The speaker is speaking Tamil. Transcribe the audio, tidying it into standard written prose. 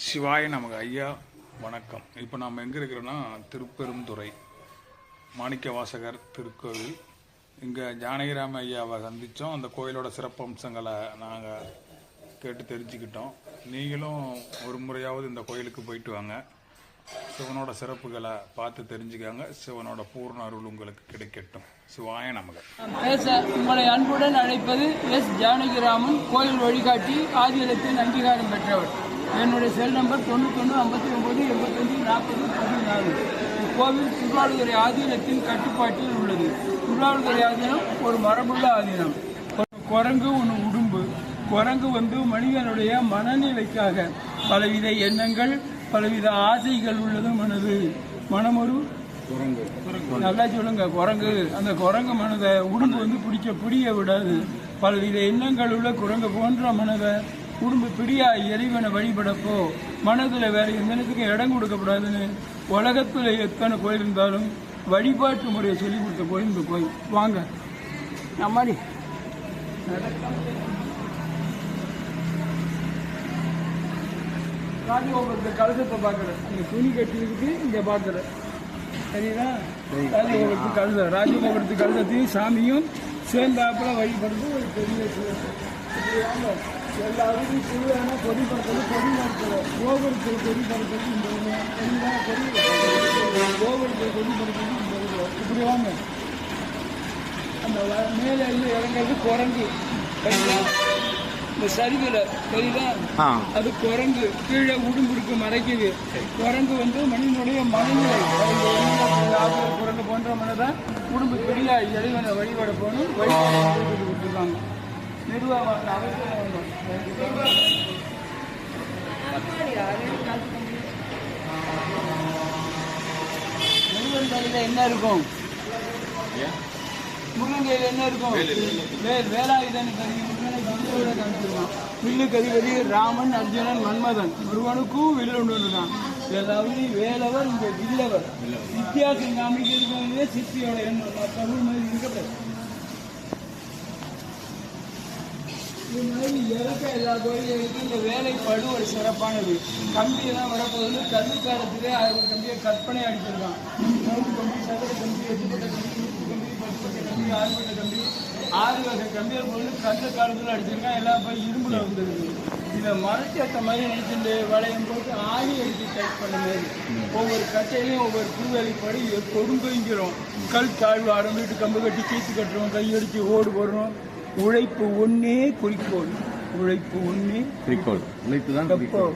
சிவாய நமக்கு ஐயா வணக்கம். இப்போ நாம் எங்கே இருக்கிறோன்னா திருப்பெருந்துறை மாணிக்க வாசகர் திருக்கோவில். இங்கே ஜானகிராம ஐயாவை சந்தித்தோம். அந்த கோயிலோட சிறப்பம்சங்களை நாங்கள் கேட்டு தெரிஞ்சுக்கிட்டோம். நீங்களும் ஒரு முறையாவது இந்த கோயிலுக்கு போயிட்டு வாங்க. சிவனோட சிறப்புகளை பார்த்து தெரிஞ்சுக்காங்க. சிவனோட பூர்ண அருள் உங்களுக்கு கிடைக்கட்டும். சிவாய நமக. உங்களை அன்புடன் அழைப்பது எஸ் ஜானகிராமன், கோயில் வழிகாட்டி, ஆதிலத்தின் அங்கீகாரம் பெற்றவர். என்னுடைய செல் நம்பர் 91 59 85 40 14. இக்கோவில் திருவாவடுதுறை ஆதீனத்தின் கட்டுப்பாட்டில் உள்ளது. திருவாவடுதுறை ஆதீனம் ஒரு மரபுள்ள ஆதீனம். குரங்கு ஒன்று உடும்பு. குரங்கு மனிதனுடைய மனநிலைக்காக பலவித எண்ணங்கள், பலவித ஆசைகள் உள்ளது மனது. மனம் ஒரு குரங்கு, நல்லா சொல்லுங்க குரங்கு. அந்த குரங்கு மனதை உடும்பு பிடிய விடாது. பலவித எண்ணங்கள் உள்ள குரங்கு போன்ற மனதை உடும்பு பிடியா இறைவனை வழிபடப்போ மனதில் வேற எந்தனத்துக்கு இடம் கொடுக்கப்படாதுன்னு உலகத்தில் எத்தனை கோயில் இருந்தாலும் வழிபாட்டு முறையை சொல்லி கொடுத்த கோயில் இந்த கோயில். வாங்க நம்மாடி ராஜகோபுரத்தை கலசத்தை பார்க்குறேன். இங்கே துணி கட்டிருக்கு, இங்கே பார்க்குறேன். சரிங்களா? ராஜகோபுரத்து கலசம், ராஜகோபுரத்து கலசத்தையும் சாமியும் சேர்ந்தாப்புல வழிபடுறது ஒரு பெரிய எல்லா வீடும் திருவிழா கொடி பறக்கிறது, கொடி பறக்கிறது, கோபுரத்தில் கொடி பறக்கிறது இந்த கோபுரத்தில் கொடி பறக்கிறது இந்த இப்படி வாங்க. அந்த மேலே இருந்து இறங்கிறது குரங்கு. இந்த சரிவில் சரிதா, அது குரங்கு. கீழே உடும்புருக்கு மறைக்குது. குரங்கு மனிதனுடைய மனநிலை. குரங்கு போன்ற மனதான் உடும்பு பெரியா இறைவனை வழிபட போகணும். வழிபாடு கொடுத்துருக்காங்க. நிர்வாகம் முருகன் கையில் என்ன இருக்கும்? முருகன் கையில் என்ன இருக்கும்? வேலாயுதன் கருவி முருகனை வில்லோட காமிச்சிருக்கான். வில்லு கதிபதி ராமன், அர்ஜுனன், மன்மதன். முருகனுக்கும் வில்லு ஒன்று தான். எல்லாவது வேலவர், இங்கே வில்லவர். வித்தியாசம் காமிக்கிறதுக்கு சித்தியோட எண்ணம் தமிழ் மாதிரி இருக்கப்படாது. இது மாதிரி இறக்க எல்லா கோயிலுக்கும் இந்த வேலைப்பாடு ஒரு சிறப்பானது. கம்பியெல்லாம் வரப்போது கல்விக்காலத்திலே கம்பியை கற்பனை அடிச்சிருக்கான். நோக்கு கம்பி, சதுர கம்பி, எட்டுப்பட்ட கம்பி, 10 கம்பி, 6 கம்பி, 6 வகை கம்பிகள் போது கந்த காலத்தில் அடிச்சிருக்கான். எல்லாம் போய் இரும்புல வந்துருக்கு. இதை மரச்சட்ட மாதிரி நினைச்சுட்டு வளையம் போட்டு ஆணி அடித்து டைப் பண்ண மாதிரி ஒவ்வொரு கட்டையிலையும் ஒவ்வொரு திருவேலைப்பாடு கொடுங்குங்கிறோம். கல் தாழ்வு ஆரம்பிட்டு கம்பு கட்டி கீத்து கட்டுறோம், கையடிச்சு ஓடு போடுறோம். உழைப்பு ஒன்னே குறிக்கோள். உழைப்பு ஒன்னே குறிக்கோள். உழைப்பு தான் குறிக்கோள்.